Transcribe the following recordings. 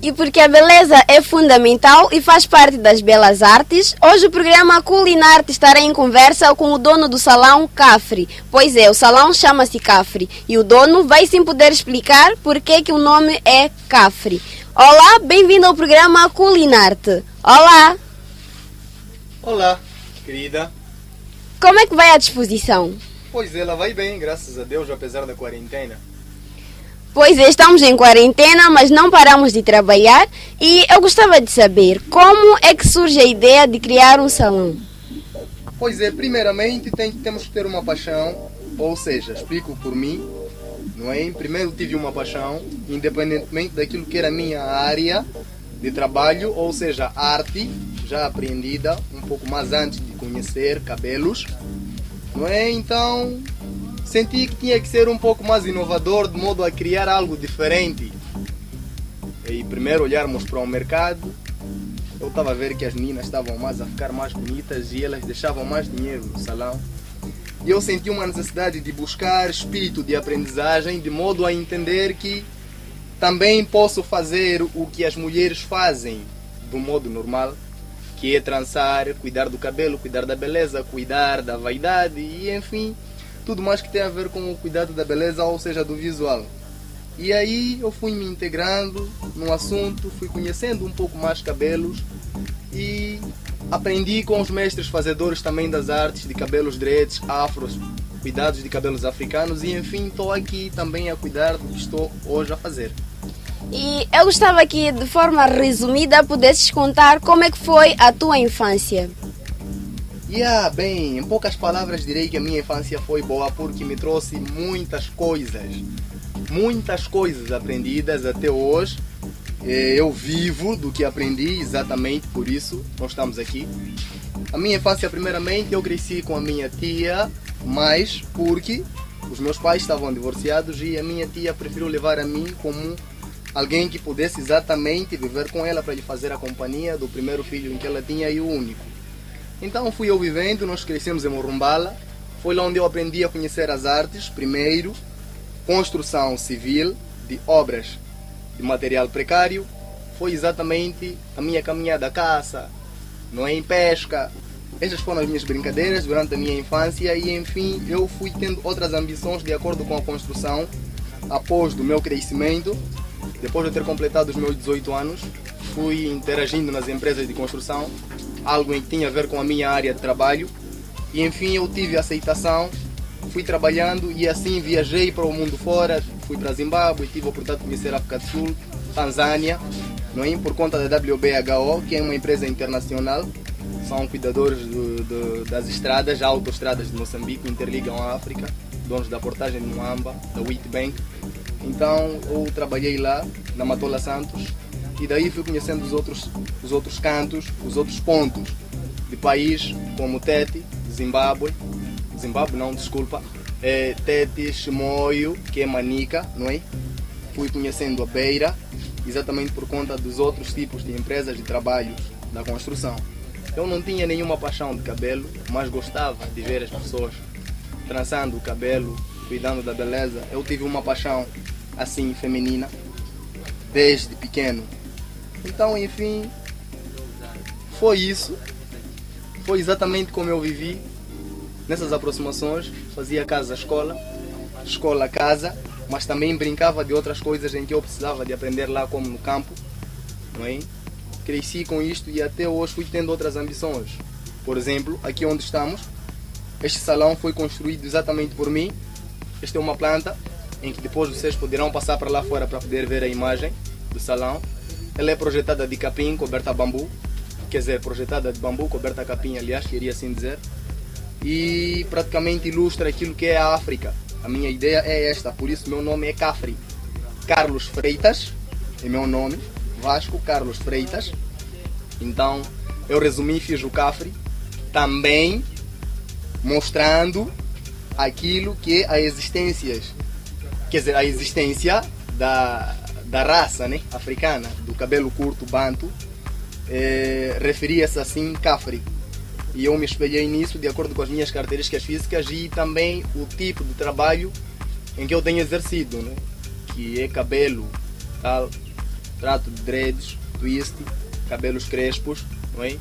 E porque a beleza é fundamental e faz parte das belas artes, hoje o programa Culinarte estará em conversa com o dono do salão Cafre. Pois é, o salão chama-se Cafre e o dono vai sim poder explicar por que o nome é Cafre. Olá, bem-vindo ao programa Culinarte. Olá! Olá, querida. Como é que vai a disposição? Pois ela vai bem, graças a Deus, apesar da quarentena. Pois é, estamos em quarentena, mas não paramos de trabalhar e eu gostava de saber como é que surge a ideia de criar um salão. Pois é, primeiramente temos que ter uma paixão, ou seja, explico por mim, não é? Primeiro tive uma paixão, independentemente daquilo que era a minha área de trabalho, ou seja, arte, já aprendida, um pouco mais antes de conhecer cabelos, não é? Então senti que tinha que ser um pouco mais inovador, de modo a criar algo diferente. E primeiro olharmos para o mercado, eu estava a ver que as meninas estavam a ficar mais bonitas e elas deixavam mais dinheiro no salão. E eu senti uma necessidade de buscar espírito de aprendizagem, de modo a entender que também posso fazer o que as mulheres fazem do modo normal, que é trançar, cuidar do cabelo, cuidar da beleza, cuidar da vaidade e enfim, tudo mais que tem a ver com o cuidado da beleza, ou seja, do visual. E aí eu fui me integrando no assunto, fui conhecendo um pouco mais cabelos e aprendi com os mestres fazedores também das artes de cabelos dreads, afros, cuidados de cabelos africanos e enfim, estou aqui também a cuidar do que estou hoje a fazer. E eu gostava que, de forma resumida, pudesses contar como é que foi a tua infância. Bem, em poucas palavras direi que a minha infância foi boa porque me trouxe muitas coisas aprendidas até hoje. Eu vivo do que aprendi, exatamente por isso nós estamos aqui. A minha infância, primeiramente, eu cresci com a minha tia, mas porque os meus pais estavam divorciados e a minha tia preferiu levar a mim como alguém que pudesse exatamente viver com ela para lhe fazer a companhia do primeiro filho que ela tinha e o único. Então fui eu vivendo, nós crescemos em Morumbala, foi lá onde eu aprendi a conhecer as artes, primeiro, construção civil de obras de material precário, foi exatamente a minha caminhada à caça, não é, em pesca. Estas foram as minhas brincadeiras durante a minha infância e enfim eu fui tendo outras ambições de acordo com a construção após do meu crescimento. Depois de eu ter completado os meus 18 anos, fui interagindo nas empresas de construção, algo em que tinha a ver com a minha área de trabalho. E enfim eu tive aceitação, fui trabalhando e assim viajei para o mundo fora, fui para Zimbábue, tive a oportunidade de conhecer a África do Sul, Tanzânia, não é? Por conta da WBHO, que é uma empresa internacional, são cuidadores das estradas, autoestradas de Moçambique, interligam a África, donos da portagem de Moamba, da Wheatbank. Então eu trabalhei lá, na Matola Santos, e daí fui conhecendo os outros cantos, os outros pontos de país, como Tete, Zimbábue, Tete, Chimoio, que é Manica, não é? Fui conhecendo a Beira, exatamente por conta dos outros tipos de empresas de trabalho da construção. Eu não tinha nenhuma paixão de cabelo, mas gostava de ver as pessoas trançando o cabelo, cuidando da beleza. Eu tive uma paixão assim feminina desde pequeno. Então, enfim, foi isso. Foi exatamente como eu vivi nessas aproximações. Fazia casa-escola, escola-casa, mas também brincava de outras coisas em que eu precisava de aprender lá, como no campo, não é? Cresci com isto e até hoje fui tendo outras ambições. Por exemplo, aqui onde estamos, este salão foi construído exatamente por mim. Esta é uma planta em que depois vocês poderão passar para lá fora para poder ver a imagem do salão. Ela é projetada de capim, coberta a bambu. Quer dizer, projetada de bambu, coberta a capim, aliás, queria assim dizer. E praticamente ilustra aquilo que é a África. A minha ideia é esta, por isso meu nome é Cafre. Carlos Freitas é meu nome, Vasco Carlos Freitas. Então, eu resumi e fiz o Cafre, também mostrando aquilo que é a existência, quer dizer, a existência da raça, né, africana, do cabelo curto, banto, referia-se assim, Cafre. E eu me espelhei nisso de acordo com as minhas características físicas e também o tipo de trabalho em que eu tenho exercido, né? Que é cabelo, tal. trato de dreads, twist, cabelos crespos, não é?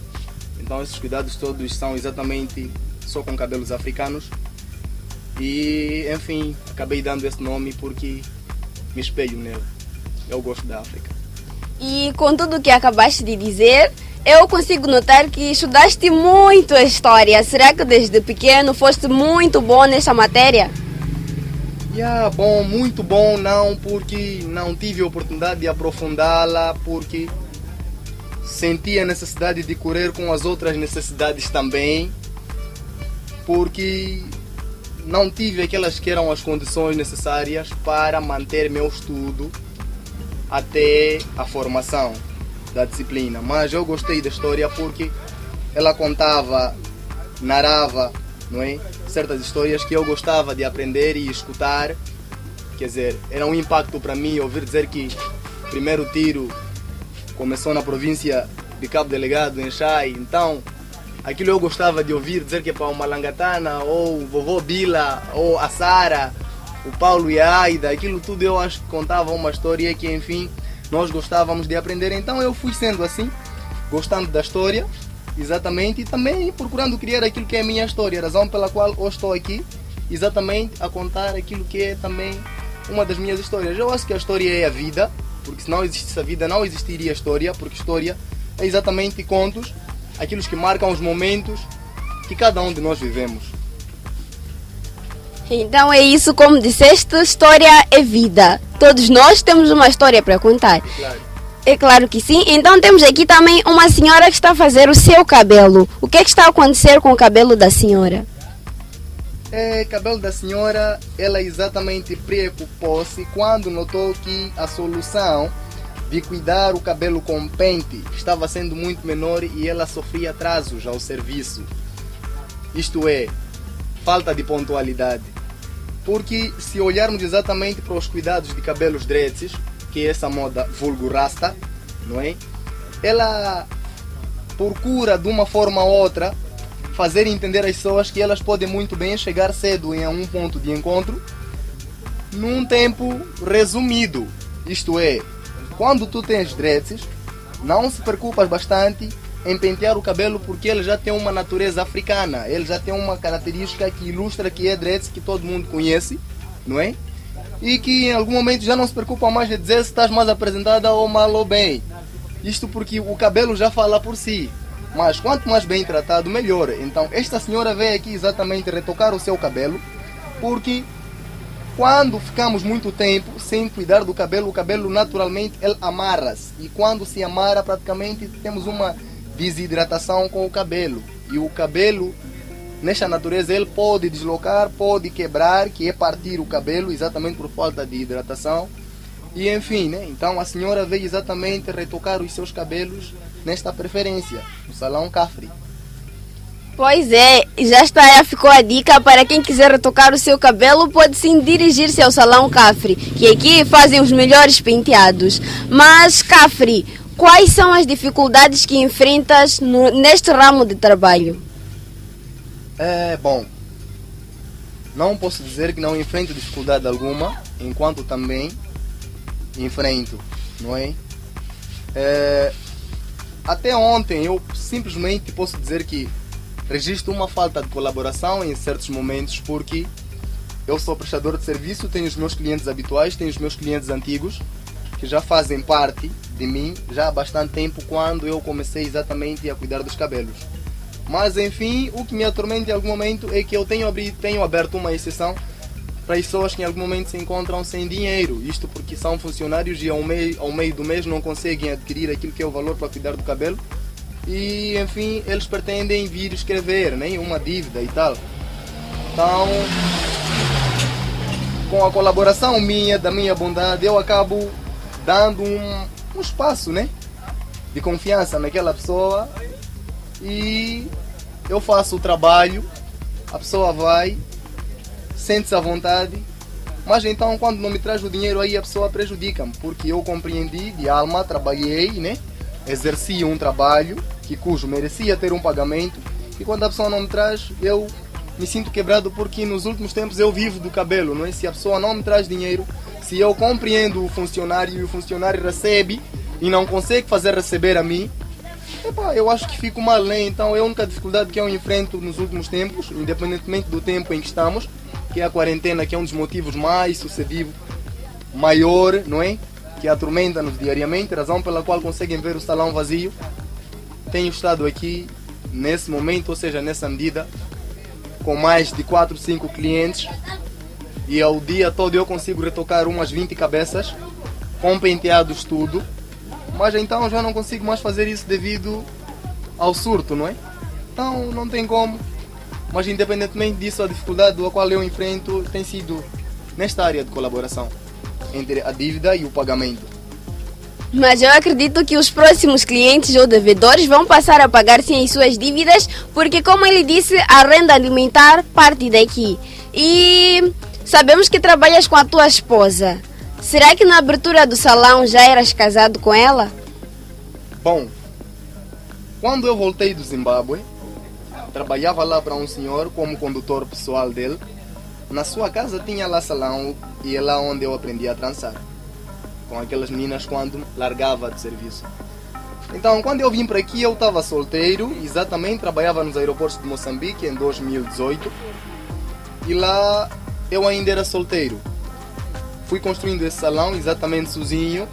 Então esses cuidados todos são exatamente só com cabelos africanos. E enfim, acabei dando esse nome porque me espelho nele. Eu gosto da África. E com tudo o que acabaste de dizer, eu consigo notar que estudaste muito a história. Será que desde pequeno foste muito bom nessa matéria? Bom, muito bom não, porque não tive a oportunidade de aprofundá-la, porque senti a necessidade de correr com as outras necessidades também, porque não tive aquelas que eram as condições necessárias para manter meu estudo até a formação da disciplina. Mas eu gostei da história porque ela contava, narrava, não é? Certas histórias que eu gostava de aprender e escutar. Quer dizer, era um impacto para mim ouvir dizer que o primeiro tiro começou na província de Cabo Delgado, em Chai. Então, aquilo eu gostava de ouvir dizer que é para o Malangatana, ou o vovô Bila, ou a Sara, o Paulo e a Aida, aquilo tudo eu acho que contava uma história que, enfim, nós gostávamos de aprender. Então eu fui sendo assim, gostando da história, exatamente, e também procurando criar aquilo que é a minha história, a razão pela qual eu estou aqui, exatamente a contar aquilo que é também uma das minhas histórias. Eu acho que a história é a vida, porque se não existisse a vida não existiria a história, porque história é exatamente contos, aqueles que marcam os momentos que cada um de nós vivemos. Então é isso, como disseste, história é vida. Todos nós temos uma história para contar. Claro. É claro que sim. Então temos aqui também uma senhora que está a fazer o seu cabelo. O que é que está a acontecer com o cabelo da senhora? Cabelo da senhora, ela exatamente preocupou-se quando notou que a solução de cuidar o cabelo com pente estava sendo muito menor e ela sofria atrasos ao serviço. Isto é, falta de pontualidade. Porque se olharmos exatamente para os cuidados de cabelos dreads, que é essa moda vulgo rasta, não é? Ela procura de uma forma ou outra fazer entender às pessoas que elas podem muito bem chegar cedo em um ponto de encontro num tempo resumido. Isto é, quando tu tens dreads, não se preocupas bastante em pentear o cabelo porque ele já tem uma natureza africana, ele já tem uma característica que ilustra que é dreads, que todo mundo conhece, não é? E que em algum momento já não se preocupa mais de dizer se estás mais apresentada ou mal ou bem. Isto porque o cabelo já fala por si, mas quanto mais bem tratado, melhor. Então esta senhora veio aqui exatamente retocar o seu cabelo, porque quando ficamos muito tempo sem cuidar do cabelo, o cabelo naturalmente ele amarra-se, e quando se amarra praticamente temos uma desidratação com o cabelo, e o cabelo nesta natureza ele pode deslocar, pode quebrar, que é partir o cabelo exatamente por falta de hidratação. E enfim, né? Então a senhora veio exatamente retocar os seus cabelos nesta preferência, no Salão Cafri. Pois é, já ficou a dica para quem quiser retocar o seu cabelo, pode sim dirigir-se ao Salão Cafri, que aqui fazem os melhores penteados. Mas Cafri, quais são as dificuldades que enfrentas neste ramo de trabalho? Bom, não posso dizer que não enfrento dificuldade alguma, enquanto também enfrento, não é? Até ontem eu simplesmente posso dizer que registro uma falta de colaboração em certos momentos, porque eu sou prestador de serviço, tenho os meus clientes habituais, tenho os meus clientes antigos, que já fazem parte de mim já há bastante tempo, quando eu comecei exatamente a cuidar dos cabelos. Mas enfim, o que me atormenta em algum momento é que eu tenho aberto uma exceção para as pessoas que em algum momento se encontram sem dinheiro. Isto porque são funcionários e ao meio do mês não conseguem adquirir aquilo que é o valor para cuidar do cabelo. E enfim, eles pretendem vir escrever, né, uma dívida e tal. Então, com a colaboração da minha bondade, eu acabo dando um espaço, né, de confiança naquela pessoa, e eu faço o trabalho, a pessoa vai, sente-se à vontade, mas então quando não me traz o dinheiro, aí a pessoa prejudica-me, porque eu compreendi de alma, trabalhei, né, exerci um trabalho cujo merecia ter um pagamento, e quando a pessoa não me traz, eu me sinto quebrado, porque nos últimos tempos eu vivo do cabelo, não é? Se a pessoa não me traz dinheiro, se eu compreendo o funcionário e o funcionário recebe e não consegue fazer receber a mim, eu acho que fico mal, né? Então é a única dificuldade que eu enfrento nos últimos tempos, independentemente do tempo em que estamos, que é a quarentena, que é um dos motivos mais sucessivos, maior, não é? Que atormenta-nos diariamente, razão pela qual conseguem ver o salão vazio. Tenho estado aqui nesse momento, ou seja, nessa medida, com mais de 4, 5 clientes, e ao dia todo eu consigo retocar umas 20 cabeças, com penteados tudo, mas então já não consigo mais fazer isso devido ao surto, não é? Então não tem como, mas independentemente disso, a dificuldade a qual eu enfrento tem sido nesta área de colaboração entre a dívida e o pagamento. Mas eu acredito que os próximos clientes ou devedores vão passar a pagar sim as suas dívidas, porque como ele disse, a renda alimentar parte daqui. E sabemos que trabalhas com a tua esposa. Será que na abertura do salão já eras casado com ela? Bom, quando eu voltei do Zimbábue, trabalhava lá para um senhor como condutor pessoal dele. Na sua casa tinha lá salão e é lá onde eu aprendi a trançar com aquelas meninas quando largava de serviço. Então, quando eu vim para aqui, eu estava solteiro, exatamente, trabalhava nos aeroportos de Moçambique em 2018 e lá eu ainda era solteiro. Fui construindo esse salão exatamente sozinho,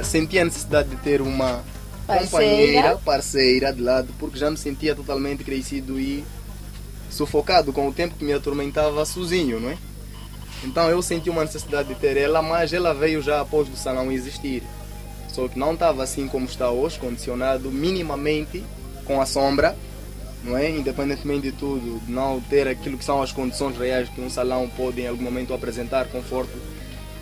senti a necessidade de ter uma companheira, parceira de lado, porque já me sentia totalmente crescido e sufocado com o tempo que me atormentava sozinho, não é? Então eu senti uma necessidade de ter ela, mas ela veio já após o salão existir. Só que não estava assim como está hoje, condicionado minimamente com a sombra, não é? Independentemente de tudo, de não ter aquilo que são as condições reais que um salão pode em algum momento apresentar, conforto,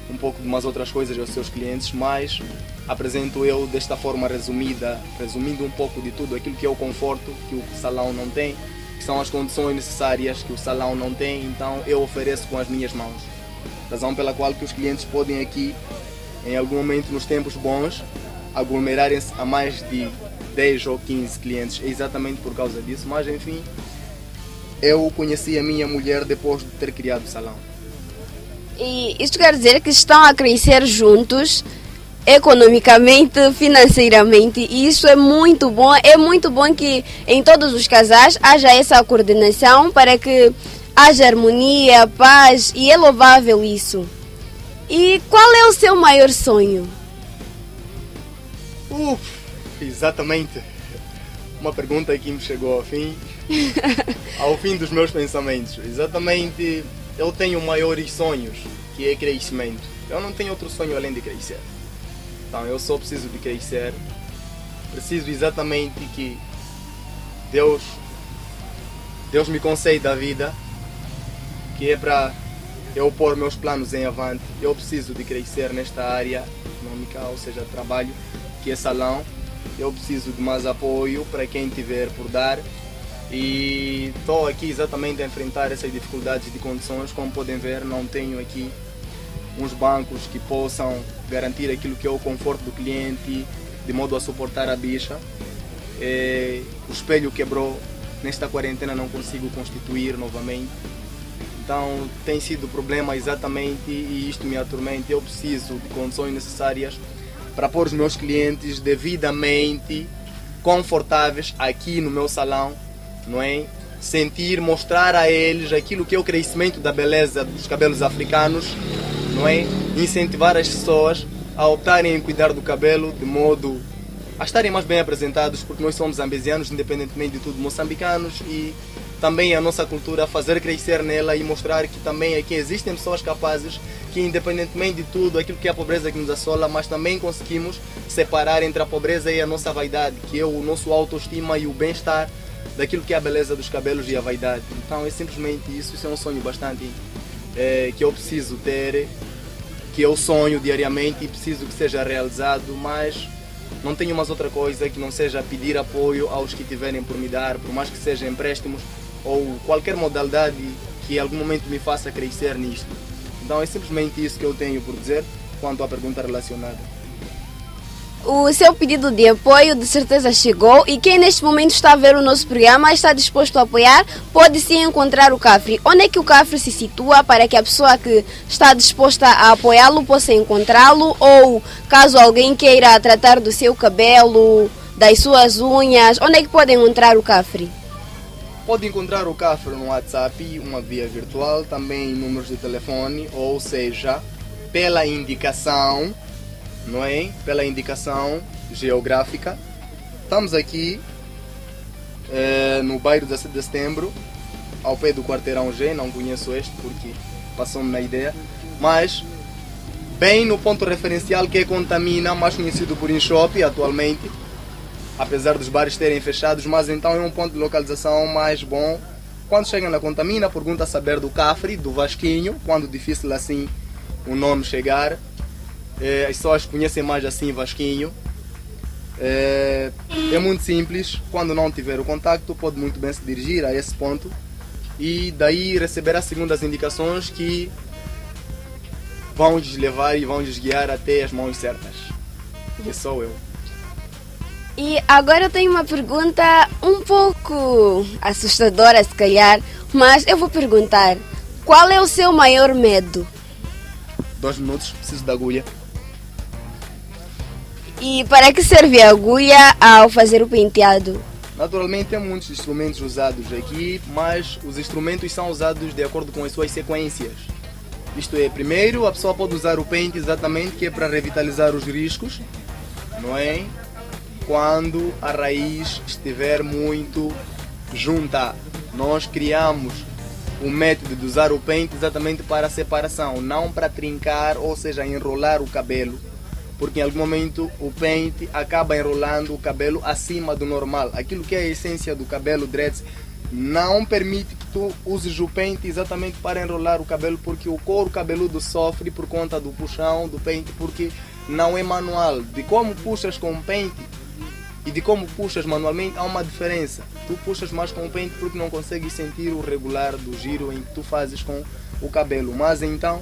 um pouco de umas outras coisas aos seus clientes, mas apresento eu desta forma resumida, resumindo um pouco de tudo aquilo que é o conforto que o salão não tem, que são as condições necessárias que o salão não tem, então eu ofereço com as minhas mãos. Razão pela qual que os clientes podem aqui, em algum momento nos tempos bons, aglomerarem-se a mais de 10 ou 15 clientes, exatamente por causa disso, mas enfim, eu conheci a minha mulher depois de ter criado o salão. E isto quer dizer que estão a crescer juntos, economicamente, financeiramente, e isso é muito bom que em todos os casais haja essa coordenação para que haja harmonia, paz, e é louvável isso. E qual é o seu maior sonho? Exatamente, uma pergunta que me chegou ao fim, ao fim dos meus pensamentos. Exatamente, eu tenho maiores sonhos, que é crescimento. Eu não tenho outro sonho além de crescer. Então eu só preciso de crescer, preciso exatamente que Deus me conceda a vida, que é para eu pôr meus planos em avante. Eu preciso de crescer nesta área econômica, ou seja, trabalho, que é salão. Eu preciso de mais apoio para quem tiver por dar e estou aqui exatamente a enfrentar essas dificuldades de condições. Como podem ver, não tenho aqui uns bancos que possam garantir aquilo que é o conforto do cliente, de modo a suportar a bicha. O espelho quebrou, nesta quarentena não consigo constituir novamente. Então tem sido problema exatamente e isto me atormenta. Eu preciso de condições necessárias para pôr os meus clientes devidamente confortáveis aqui no meu salão, não é? Sentir, mostrar a eles aquilo que é o crescimento da beleza dos cabelos africanos, não é? Incentivar as pessoas a optarem em cuidar do cabelo de modo a estarem mais bem apresentados, porque nós somos zambizianos, independentemente de tudo, moçambicanos, e também a nossa cultura, fazer crescer nela e mostrar que também aqui existem pessoas capazes que, independentemente de tudo, aquilo que é a pobreza que nos assola, mas também conseguimos separar entre a pobreza e a nossa vaidade, que é o nosso autoestima e o bem-estar daquilo que é a beleza dos cabelos e a vaidade. Então é simplesmente isso, é um sonho bastante que eu preciso ter, que eu sonho diariamente e preciso que seja realizado, mas não tenho mais outra coisa que não seja pedir apoio aos que tiverem por me dar, por mais que sejam empréstimos ou qualquer modalidade que em algum momento me faça crescer nisto. Então é simplesmente isso que eu tenho por dizer quanto à pergunta relacionada. O seu pedido de apoio de certeza chegou e quem neste momento está a ver o nosso programa está disposto a apoiar, pode sim encontrar o Cafre. Onde é que o Cafre se situa para que a pessoa que está disposta a apoiá-lo possa encontrá-lo? Ou caso alguém queira tratar do seu cabelo, das suas unhas, onde é que pode encontrar o Cafre? Pode encontrar o Cafre no WhatsApp, uma via virtual, também números de telefone, ou seja, pela indicação, não é? Pela indicação geográfica. Estamos aqui no bairro 17 de Setembro, ao pé do quarteirão G, não conheço este porque passou-me na ideia, mas bem no ponto referencial que é Contamina, mais conhecido por InShop atualmente, apesar dos bares terem fechados, mas então é um ponto de localização mais bom. Quando chega na Contamina, pergunta saber do Cafre, do Vasquinho, quando difícil assim o nome chegar. As pessoas conhecem mais assim Vasquinho. É muito simples, quando não tiver o contacto pode muito bem se dirigir a esse ponto e daí receberá segundo as indicações que vão lhes levar e vão lhes guiar até as mãos certas, que sou eu. E agora eu tenho uma pergunta um pouco assustadora se calhar, mas eu vou perguntar, qual é o seu maior medo? 2 minutos, preciso da agulha. E para que serve a agulha ao fazer o penteado? Naturalmente tem muitos instrumentos usados aqui, mas os instrumentos são usados de acordo com as suas sequências. Isto é, primeiro a pessoa pode usar o pente exatamente, que é para revitalizar os riscos, não é? Quando a raiz estiver muito junta. Nós criamos o método de usar o pente exatamente para a separação, não para trincar, ou seja, enrolar o cabelo. Porque em algum momento o pente acaba enrolando o cabelo acima do normal. Aquilo que é a essência do cabelo dreads não permite que tu uses o pente exatamente para enrolar o cabelo, porque o couro cabeludo sofre por conta do puxão do pente, porque não é manual. De como puxas com o pente e de como puxas manualmente há uma diferença. Tu puxas mais com o pente porque não consegues sentir o regular do giro em que tu fazes com o cabelo. Mas então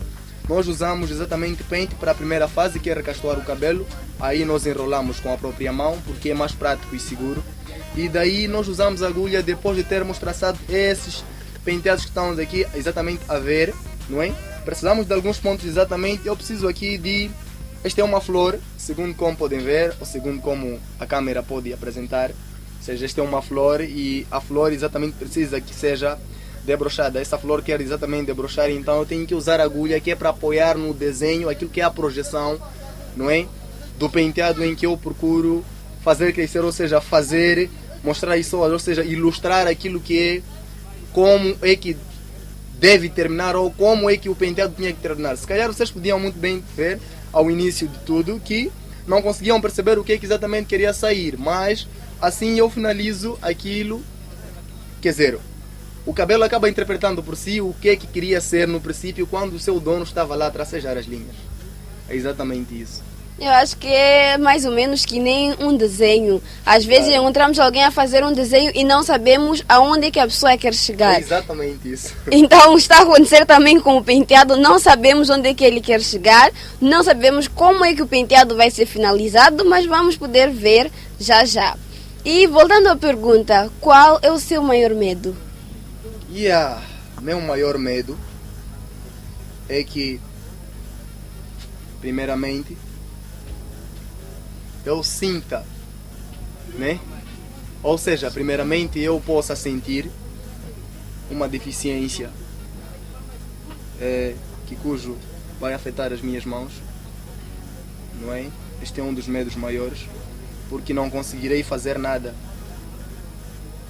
nós usamos exatamente pente para a primeira fase, que é recastoar o cabelo. Aí nós enrolamos com a própria mão porque é mais prático e seguro. E daí nós usamos a agulha depois de termos traçado esses penteados que estamos aqui exatamente a ver, não é? Precisamos de alguns pontos exatamente. Eu preciso aqui de... Esta é uma flor, segundo como podem ver, ou segundo como a câmera pode apresentar. Ou seja, esta é uma flor e a flor exatamente precisa que seja debrochada. Essa flor quer exatamente debrochar, então eu tenho que usar a agulha que é para apoiar no desenho, aquilo que é a projeção, não é? Do penteado em que eu procuro fazer crescer, ou seja, mostrar isso, ou seja, ilustrar aquilo que é, como é que deve terminar ou como é que o penteado tinha que terminar. Se calhar vocês podiam muito bem ver ao início de tudo que não conseguiam perceber o que é que exatamente queria sair, mas assim eu finalizo aquilo, quer dizer, o cabelo acaba interpretando por si o que é que queria ser no princípio quando o seu dono estava lá a tracejar as linhas. É exatamente isso. Eu acho que é mais ou menos que nem um desenho. Às vezes encontramos alguém a fazer um desenho e não sabemos aonde é que a pessoa quer chegar. É exatamente isso. Então está a acontecer também com o penteado. Não sabemos onde é que ele quer chegar, não sabemos como é que o penteado vai ser finalizado, mas vamos poder ver já já. E voltando à pergunta, qual é o seu maior medo? Meu maior medo é que, primeiramente, eu sinta, né? Ou seja, primeiramente eu possa sentir uma deficiência cujo vai afetar as minhas mãos, não é? Este é um dos medos maiores, porque não conseguirei fazer nada,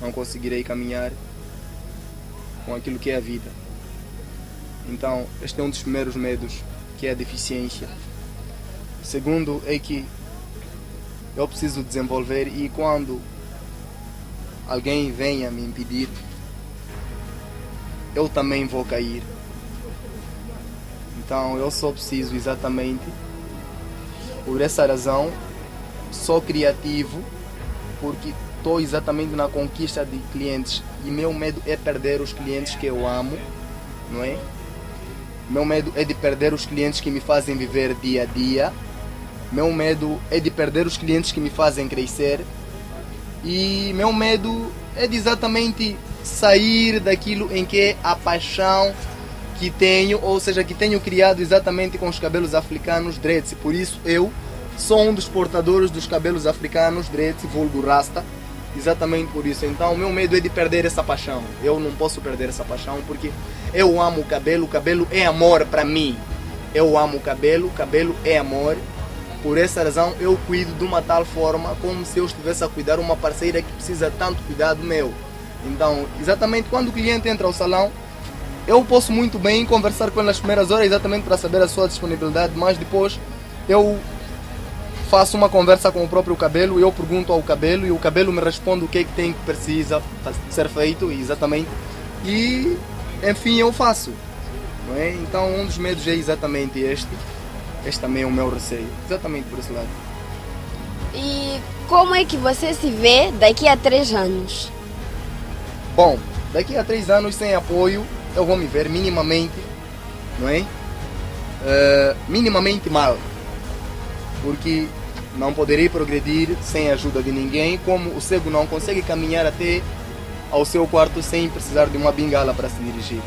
não conseguirei caminhar com aquilo que é a vida. Então, este é um dos primeiros medos, que é a deficiência. O segundo é que eu preciso desenvolver e quando alguém venha me impedir, eu também vou cair. Então eu só preciso exatamente, por essa razão, sou criativo, porque estou exatamente na conquista de clientes e meu medo é perder os clientes que eu amo, não é? Meu medo é de perder os clientes que me fazem viver dia a dia. Meu medo é de perder os clientes que me fazem crescer. E meu medo é de exatamente sair daquilo em que é a paixão que tenho, ou seja, que tenho criado exatamente com os cabelos africanos dreads. Por isso eu sou um dos portadores dos cabelos africanos dreads, vulgo rasta, exatamente por isso. Então o meu medo é de perder essa paixão. Eu não posso perder essa paixão porque eu amo o cabelo é amor para mim. Eu amo o cabelo é amor. Por essa razão eu cuido de uma tal forma como se eu estivesse a cuidar uma parceira que precisa tanto cuidado meu. Então, exatamente quando o cliente entra ao salão, eu posso muito bem conversar com ele nas primeiras horas exatamente para saber a sua disponibilidade, mas depois eu faço uma conversa com o próprio cabelo, eu pergunto ao cabelo e o cabelo me responde o que é que tem que precisa ser feito exatamente e enfim eu faço, não é? Então um dos medos é exatamente este também é o meu receio, exatamente por esse lado. E como é que você se vê daqui a 3 anos? Bom, daqui a 3 anos sem apoio eu vou me ver minimamente, não é? Minimamente mal, porque não poderei progredir sem a ajuda de ninguém, como o cego não consegue caminhar até ao seu quarto sem precisar de uma bengala para se dirigir.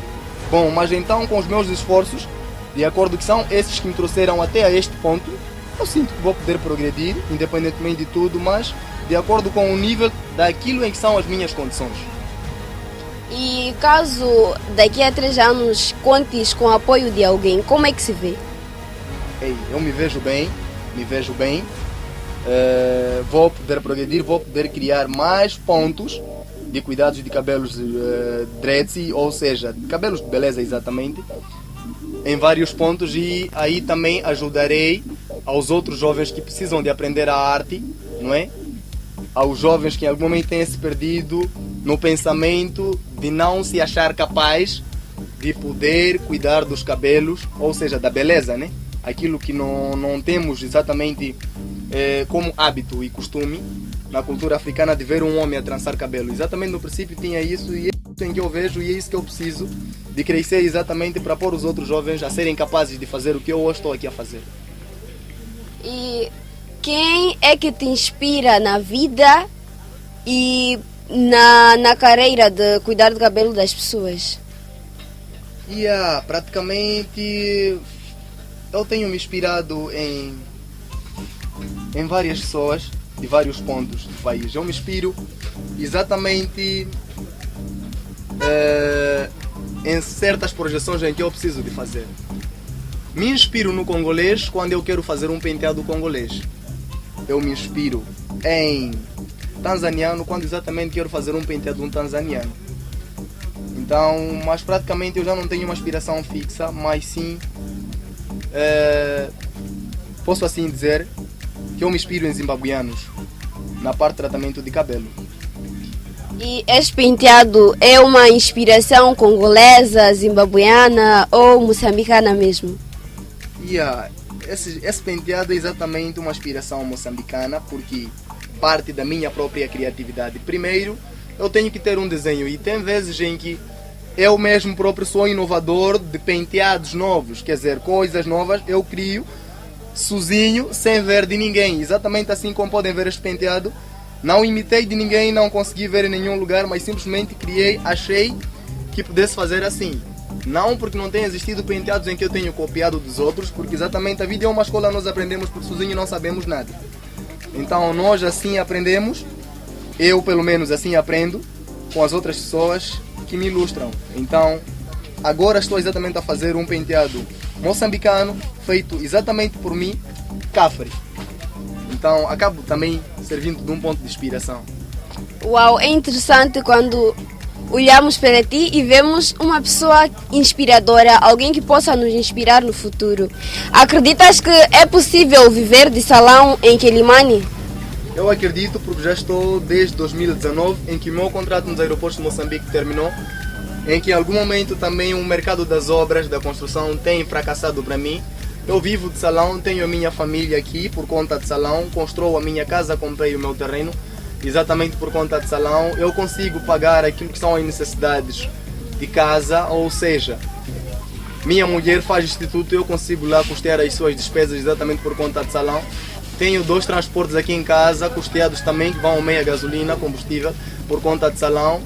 Bom, mas então com os meus esforços, de acordo que são esses que me trouxeram até a este ponto, eu sinto que vou poder progredir, independentemente de tudo, mas de acordo com o nível daquilo em que são as minhas condições. E caso daqui a 3 anos contes com o apoio de alguém, como é que se vê? Eu me vejo bem, vou poder progredir, vou poder criar mais pontos de cuidados de cabelos dreads, ou seja, cabelos de beleza exatamente, em vários pontos e aí também ajudarei aos outros jovens que precisam de aprender a arte, não é? Aos jovens que em algum momento têm se perdido no pensamento de não se achar capaz de poder cuidar dos cabelos, ou seja, da beleza, né? Aquilo que não temos exatamente como hábito e costume na cultura africana de ver um homem a trançar cabelo. Exatamente no princípio tinha isso e é isso em que eu vejo e é isso que eu preciso de crescer exatamente para pôr os outros jovens a serem capazes de fazer o que eu hoje estou aqui a fazer. E quem é que te inspira na vida e na carreira de cuidar do cabelo das pessoas? Praticamente eu tenho me inspirado em várias pessoas de vários pontos do país. Eu me inspiro exatamente em certas projeções em que eu preciso de fazer. Me inspiro no congolês quando eu quero fazer um penteado congolês. Eu me inspiro em tanzaniano quando exatamente quero fazer um penteado um tanzaniano. Então, mas praticamente eu já não tenho uma inspiração fixa, mas sim posso assim dizer que eu me inspiro em zimbabuianos na parte de tratamento de cabelo. E este penteado é uma inspiração congolesa, zimbabuiana ou moçambicana mesmo? Esse penteado é exatamente uma inspiração moçambicana porque parte da minha própria criatividade. Primeiro, eu tenho que ter um desenho e tem vezes em que eu mesmo próprio sou inovador de penteados novos, quer dizer, coisas novas eu crio sozinho, sem ver de ninguém. Exatamente assim como podem ver este penteado. Não imitei de ninguém, não consegui ver em nenhum lugar, mas simplesmente criei, achei que pudesse fazer assim. Não porque não tenha existido penteados em que eu tenho copiado dos outros, porque exatamente a vida é uma escola, nós aprendemos por sozinho não sabemos nada. Então nós assim aprendemos, eu pelo menos assim aprendo, com as outras pessoas que me ilustram. Então agora estou exatamente a fazer um penteado moçambicano, feito exatamente por mim, Cafre. Então acabo também servindo de um ponto de inspiração. Uau, é interessante quando olhamos para ti e vemos uma pessoa inspiradora, alguém que possa nos inspirar no futuro. Acreditas que é possível viver de salão em Quelimane? Eu acredito porque já estou desde 2019, em que o meu contrato nos aeroportos de Moçambique terminou, em que em algum momento também o mercado das obras, da construção tem fracassado para mim. Eu vivo de salão, tenho a minha família aqui por conta de salão, construo a minha casa, comprei o meu terreno, exatamente por conta de salão. Eu consigo pagar aquilo que são as necessidades de casa, ou seja, minha mulher faz instituto, eu consigo lá custear as suas despesas exatamente por conta de salão. Tenho 2 transportes aqui em casa, custeados também, que vão ao meia gasolina, combustível, por conta de salão.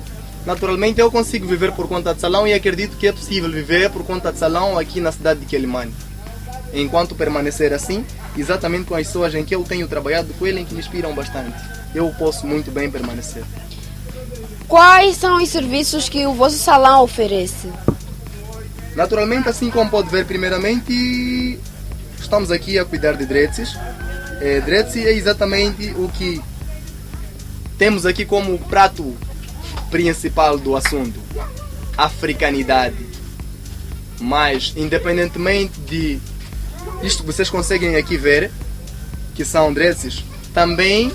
Naturalmente eu consigo viver por conta de salão e acredito que é possível viver por conta de salão aqui na cidade de Quelimane. Enquanto permanecer assim, exatamente com as pessoas em que eu tenho trabalhado com ele, em que me inspiram bastante, eu posso muito bem permanecer. Quais são os serviços que o vosso salão oferece? Naturalmente, assim como pode ver, primeiramente, estamos aqui a cuidar de dreads. Dreads é exatamente o que temos aqui como prato principal do assunto, africanidade. Mas, independentemente de isto que vocês conseguem aqui ver, que são dreads, também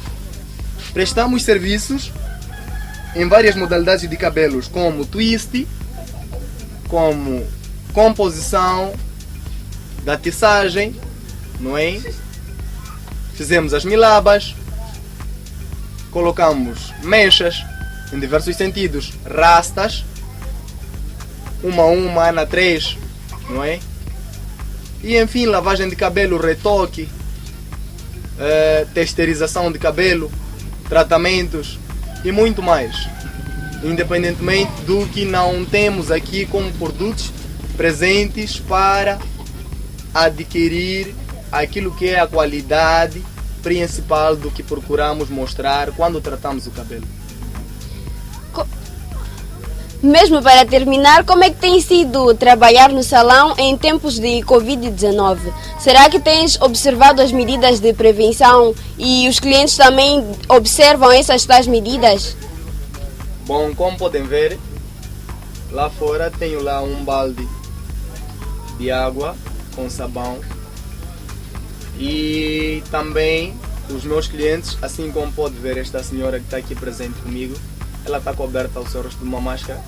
prestamos serviços em várias modalidades de cabelos, como twist, como composição, gatiçagem, não é? Fizemos as milabas, colocamos mechas em diversos sentidos, rastas, uma, Ana 3, não é? E enfim, lavagem de cabelo, retoque, texturização de cabelo, tratamentos e muito mais. Independentemente do que não temos aqui como produtos presentes para adquirir aquilo que é a qualidade principal do que procuramos mostrar quando tratamos o cabelo. Mesmo para terminar, como é que tem sido trabalhar no salão em tempos de Covid-19? Será que tens observado as medidas de prevenção e os clientes também observam essas tais medidas? Bom, como podem ver, lá fora tenho lá um balde de água com sabão e também os meus clientes, assim como pode ver esta senhora que está aqui presente comigo, ela está coberta ao seu rosto de uma máscara.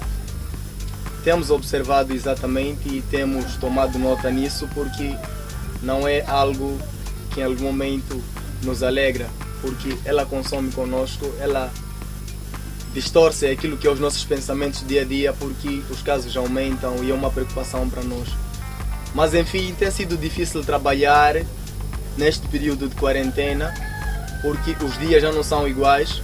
Temos observado exatamente e temos tomado nota nisso porque não é algo que em algum momento nos alegra, porque ela consome conosco, ela distorce aquilo que é os nossos pensamentos dia a dia, porque os casos aumentam e é uma preocupação para nós. Mas enfim, tem sido difícil trabalhar neste período de quarentena, porque os dias já não são iguais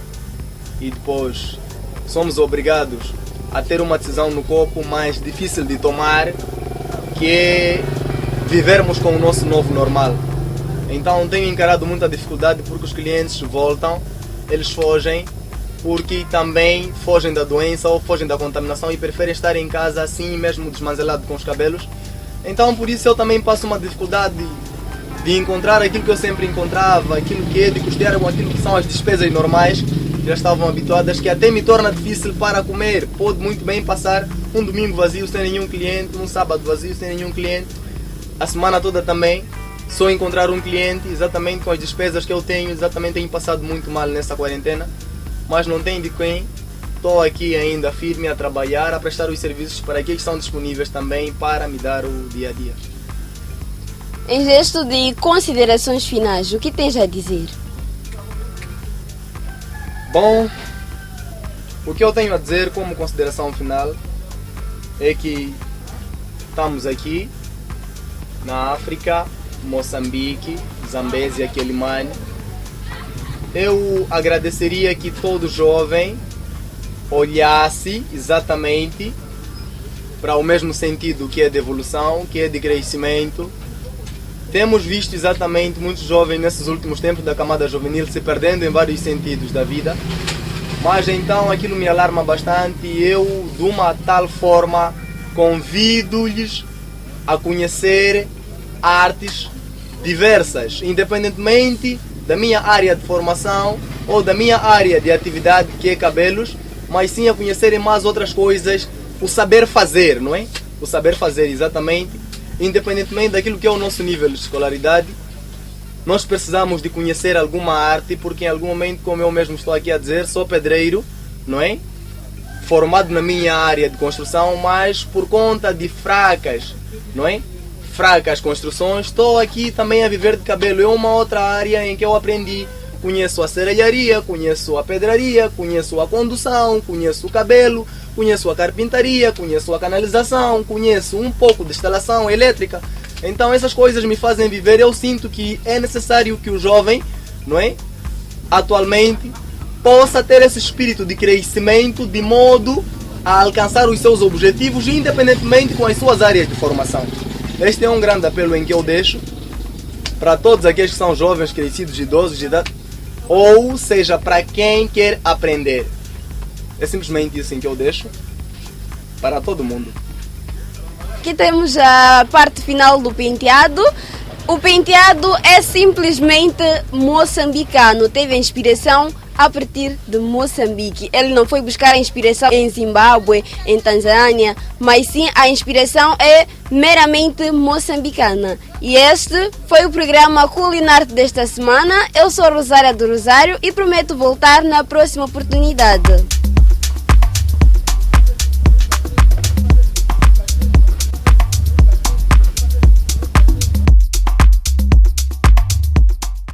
e depois somos obrigados a ter uma decisão no corpo mais difícil de tomar, que é vivermos com o nosso novo normal. Então tenho encarado muita dificuldade porque os clientes voltam, eles fogem, porque também fogem da doença ou fogem da contaminação e preferem estar em casa assim mesmo desmanzelado com os cabelos. Então por isso eu também passo uma dificuldade de encontrar aquilo que eu sempre encontrava, aquilo que é de custear com aquilo que são as despesas normais que já estavam habituadas, que até me torna difícil para comer. Pode muito bem passar um domingo vazio sem nenhum cliente, um sábado vazio sem nenhum cliente, a semana toda também, só encontrar um cliente, exatamente com as despesas que eu tenho, exatamente tenho passado muito mal nessa quarentena, mas não tem de quem, estou aqui ainda firme a trabalhar, a prestar os serviços para aqueles que estão disponíveis também para me dar o dia a dia. Em gesto de considerações finais, o que tens a dizer? Bom, o que eu tenho a dizer como consideração final é que estamos aqui na África, Moçambique, Zambésia, Quelimane. Eu agradeceria que todo jovem olhasse exatamente para o mesmo sentido que é de evolução, que é de crescimento. Temos visto exatamente muitos jovens nesses últimos tempos da camada juvenil se perdendo em vários sentidos da vida, mas então aquilo me alarma bastante e eu, de uma tal forma, convido-lhes a conhecer artes diversas, independentemente da minha área de formação ou da minha área de atividade, que é cabelos, mas sim a conhecerem mais outras coisas, o saber fazer, não é? O saber fazer, exatamente. Independentemente daquilo que é o nosso nível de escolaridade, nós precisamos de conhecer alguma arte, porque em algum momento, como eu mesmo estou aqui a dizer, sou pedreiro, não é? Formado na minha área de construção, mas por conta de fracas, não é? Fracas construções, estou aqui também a viver de cabelo. É uma outra área em que eu aprendi. Conheço a serralharia, conheço a pedraria, conheço a condução, conheço o cabelo, conheço a carpintaria, conheço a canalização, conheço um pouco de instalação elétrica. Então essas coisas me fazem viver. Eu sinto que é necessário que o jovem não é? Atualmente, possa ter esse espírito de crescimento de modo a alcançar os seus objetivos, independentemente com as suas áreas de formação. Este é um grande apelo em que eu deixo para todos aqueles que são jovens, crescidos, idosos de idade, ou seja, para quem quer aprender. É simplesmente isso em que eu deixo para todo mundo. Aqui temos a parte final do penteado. O penteado é simplesmente moçambicano, teve inspiração a partir de Moçambique. Ele não foi buscar a inspiração em Zimbábue, em Tanzânia, mas sim a inspiração é meramente moçambicana. E este foi o programa Culinar desta semana. Eu sou Rosária do Rosário e prometo voltar na próxima oportunidade.